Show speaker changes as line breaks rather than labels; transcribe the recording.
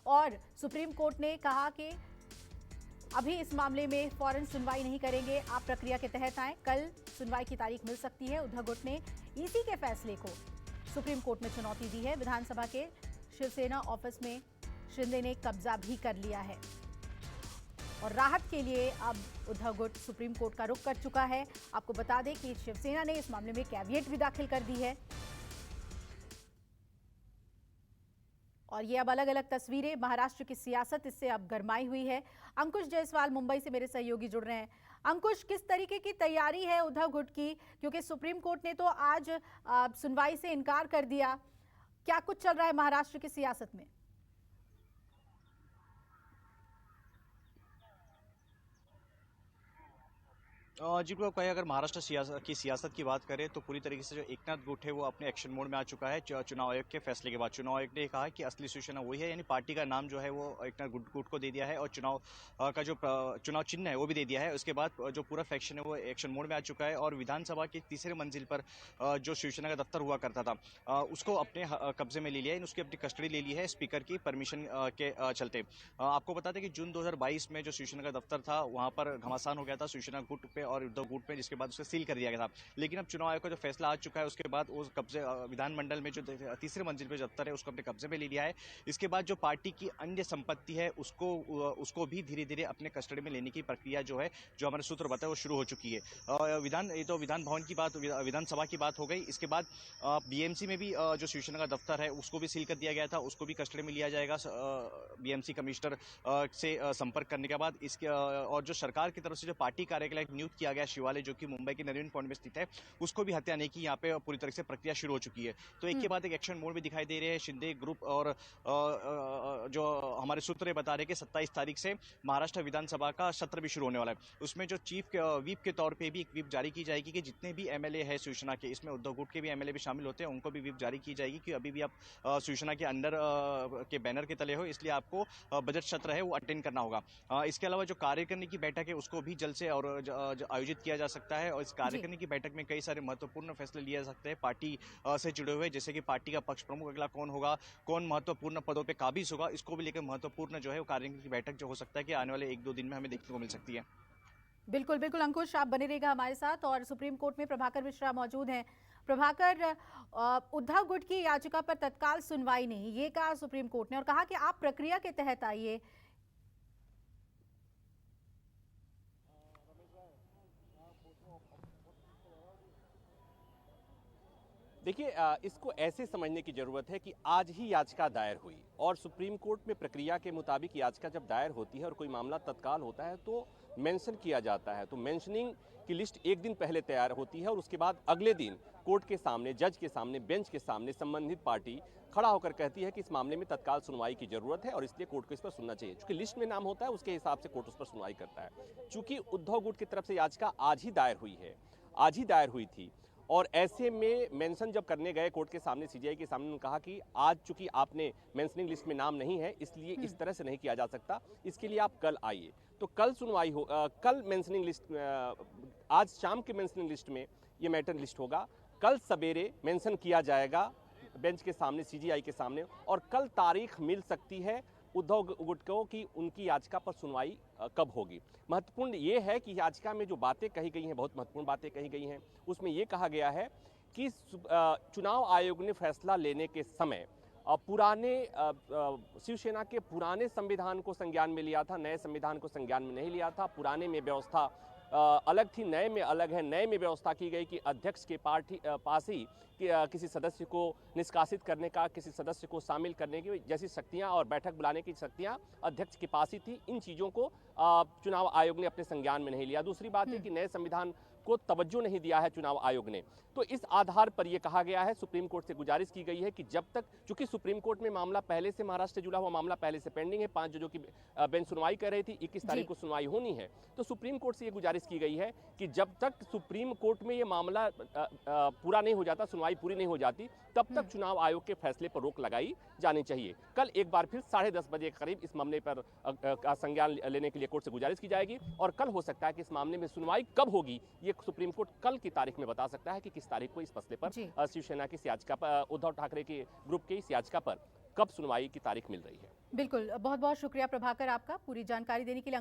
और supreme court ने कहा कि अभी इस मामले में फौरन सुनवाई नहीं करेंगे, आप प्रक्रिया के तहत आए। कल सुनवाई की तारीख मिल सकती है। उद्धव गुट ने ईसी के फैसले को सुप्रीम कोर्ट में चुनौती दी है। विधानसभा के शिवसेना ऑफिस में शिंदे ने कब्जा भी कर लिया है और राहत के लिए अब उद्धव गुट सुप्रीम कोर्ट का रुख कर चुका है। आपको बता दें कि शिवसेना ने इस मामले में कैविएट भी दाखिल कर दी है और ये अब अलग अलग तस्वीरें। महाराष्ट्र की सियासत इससे अब गरमाई हुई है। अंकुश जायसवाल मुंबई से मेरे सहयोगी जुड़ रहे हैं। अंकुश, किस तरीके की तैयारी है उद्धव गुट की, क्योंकि सुप्रीम कोर्ट ने तो आज सुनवाई से इनकार कर दिया। क्या कुछ चल रहा है महाराष्ट्र की सियासत में?
जी को कहें, अगर महाराष्ट्र की सियासत की बात करें तो पूरी तरीके से जो एकनाथ गुट है वो अपने एक्शन मोड में आ चुका है। चुनाव आयोग के फैसले के बाद चुनाव आयोग ने कहा कि असली शिवसेना वही है, यानी पार्टी का नाम जो है वो एकनाथ गुट को दे दिया है और चुनाव का जो चुनाव चिन्ह है वो भी दे दिया है। उसके बाद जो पूरा फैक्शन है वो एक्शन मोड में आ चुका है और विधानसभा की तीसरे मंजिल पर जो शिवसेना का दफ्तर हुआ करता था उसको अपने कब्जे में ले लिया है, उसकी अपनी कस्टडी ले ली है स्पीकर की परमिशन के चलते। आपको बता दें कि जून 2022 में जो शिवसेना का दफ्तर था वहां पर घमासान हो गया था शिवसेना गुट पे और उद्धव गुट पे, जिसके बाद उसे सील कर दिया गया था। लेकिन अब चुनाव आयोग का जो फैसला आ चुका है उसके बाद उस कब्जे विधानमंडल में जो तीसरे मंजिल पे दफ्तर है उसको अपने कब्जे में ले लिया है। इसके बाद जो पार्टी की अन्य संपत्ति है उसको भी धीरे धीरे अपने कस्टडी में लेने की प्रक्रिया जो है, जो हमारे सूत्र बताए, वो शुरू हो चुकी है। ये तो विधान भवन की बात, विधानसभा की बात हो गई। इसके बाद बीएमसी में भी जो शिवसेना का दफ्तर है उसको भी सील कर दिया गया था, उसको भी कस्टडी में लिया जाएगा बीएमसी कमिश्नर से संपर्क करने के बाद। इसके और जो सरकार की तरफ से जो पार्टी कार्यालय नियुक्त किया गया शिवालय, जो कि मुंबई के नरीमन पॉइंट में स्थित है, उसको भी हत्याने की यहाँ पे पूरी तरह से प्रक्रिया शुरू हो चुकी है। तो एक के बाद एक एक्शन मोड में दिखाई दे रहे हैं शिंदे ग्रुप और जो हमारे सूत्र बता रहे हैं कि 27 तारीख से महाराष्ट्र विधानसभा का सत्र भी शुरू होने वाला है। उसमें जो चीफ व्हिप के तौर पे भी एक व्हिप जारी की जाएगी कि जितने भी एमएलए है शिवसेना के, इसमें उद्धव गुट के भी एमएलए भी शामिल होते हैं, उनको भी व्हिप जारी की जाएगी कि अभी भी आप शिवसेना के अंडर के बैनर के तले हो, इसलिए आपको बजट सत्र है वो अटेंड करना होगा। इसके अलावा जो कार्यकारिणी की बैठक है उसको भी जल्द से और आयोजित किया जा सकता है और इस कार्यकारिणी की बैठक में कई सारे महत्वपूर्ण फैसले लिए जा सकते हैं पार्टी से जुड़े हुए, जैसे कि पार्टी का पक्ष प्रमुख अगला कौन होगा, कौन महत्वपूर्ण पदों पे काबिज होगा, इसको भी लेकर महत्वपूर्ण जो है वो कार्यकारिणी की बैठक जो हो सकता है कि आने वाले 1-2 दिन में हमें देखने को मिल सकती है।
बिल्कुल बिल्कुल अंकुश, आप बने रहेगा हमारे साथ। और सुप्रीम कोर्ट में प्रभाकर मिश्रा मौजूद हैं। प्रभाकर, उद्धव गुट की याचिका पर तत्काल सुनवाई नहीं, ये कहा सुप्रीम कोर्ट ने और कहा कि आप प्रक्रिया के तहत आइए।
देखिए, इसको ऐसे समझने की जरूरत है कि आज ही याचिका दायर हुई और सुप्रीम कोर्ट में प्रक्रिया के मुताबिक याचिका जब दायर होती है और कोई मामला तत्काल होता है तो मेंशन किया जाता है। तो मेंशनिंग की लिस्ट एक दिन पहले तैयार होती है और उसके बाद अगले दिन कोर्ट के सामने, जज के सामने, बेंच के सामने संबंधित पार्टी खड़ा होकर कहती है कि इस मामले में तत्काल सुनवाई की जरूरत है और इसलिए कोर्ट को इस पर सुनना चाहिए। चूंकि लिस्ट में नाम होता है उसके हिसाब से कोर्ट उस पर सुनवाई करता है। चूंकि उद्धव गुट की तरफ से याचिका आज ही दायर हुई है, आज ही दायर हुई थी और ऐसे में मेंशन जब करने गए कोर्ट के सामने, सीजीआई के सामने, उन्होंने कहा कि आज चूंकि आपने मेंशनिंग लिस्ट में नाम नहीं है इसलिए इस तरह से नहीं किया जा सकता, इसके लिए आप कल आइए। तो कल सुनवाई हो, कल मेंशनिंग लिस्ट, आज शाम के मेंशनिंग लिस्ट में ये मैटर लिस्ट होगा, कल सवेरे मेंशन किया जाएगा बेंच के सामने, सीजीआई के सामने, और कल तारीख मिल सकती है उद्धव गुट को कि उनकी याचिका पर सुनवाई कब होगी। महत्वपूर्ण ये है कि याचिका में जो बातें कही गई हैं, बहुत महत्वपूर्ण बातें कही गई हैं। उसमें ये कहा गया है कि चुनाव आयोग ने फैसला लेने के समय पुराने शिवसेना के पुराने संविधान को संज्ञान में लिया था, नए संविधान को संज्ञान में नहीं लिया था। पुराने में व्यवस्था अलग थी, नए में अलग है। नए में व्यवस्था की गई कि अध्यक्ष के पास ही किसी सदस्य को निष्कासित करने का, किसी सदस्य को शामिल करने की जैसी शक्तियां और बैठक बुलाने की शक्तियां अध्यक्ष के पास ही थी। इन चीज़ों को चुनाव आयोग ने अपने संज्ञान में नहीं लिया। दूसरी बात है कि नए संविधान को तवज्जो नहीं दिया है चुनाव आयोग ने। तो इस आधार पर यह कहा गया है, सुप्रीम कोर्ट से गुजारिश की गई है कि जब तक, चूंकि सुप्रीम कोर्ट में मामला पहले से, महाराष्ट्र से जुड़ा हुआ मामला पहले से पेंडिंग है, 5 जजों की बेंच सुनवाई कर रही थी, 21 तारीख को सुनवाई होनी है। तो सुप्रीम कोर्ट से यह गुजारिश की गई है कि जब तक सुप्रीम कोर्ट में यह मामला पूरा नहीं हो जाता, सुनवाई पूरी नहीं हो जाती, तब तक चुनाव आयोग के फैसले पर रोक लगाई जानी चाहिए। कल एक बार फिर 10:30 बजे के करीब इस मामले पर संज्ञान लेने के लिए कोर्ट से गुजारिश की जाएगी और कल हो सकता है कि इस मामले में सुनवाई कब होगी ये सुप्रीम कोर्ट कल की तारीख में बता सकता है कि किस तारीख को इस मसले पर शिवसेना की याचिका पर, उद्धव ठाकरे के ग्रुप की इस याचिका पर कब सुनवाई की तारीख मिल रही है।
बिल्कुल, बहुत बहुत शुक्रिया प्रभाकर आपका पूरी जानकारी देने के लिए।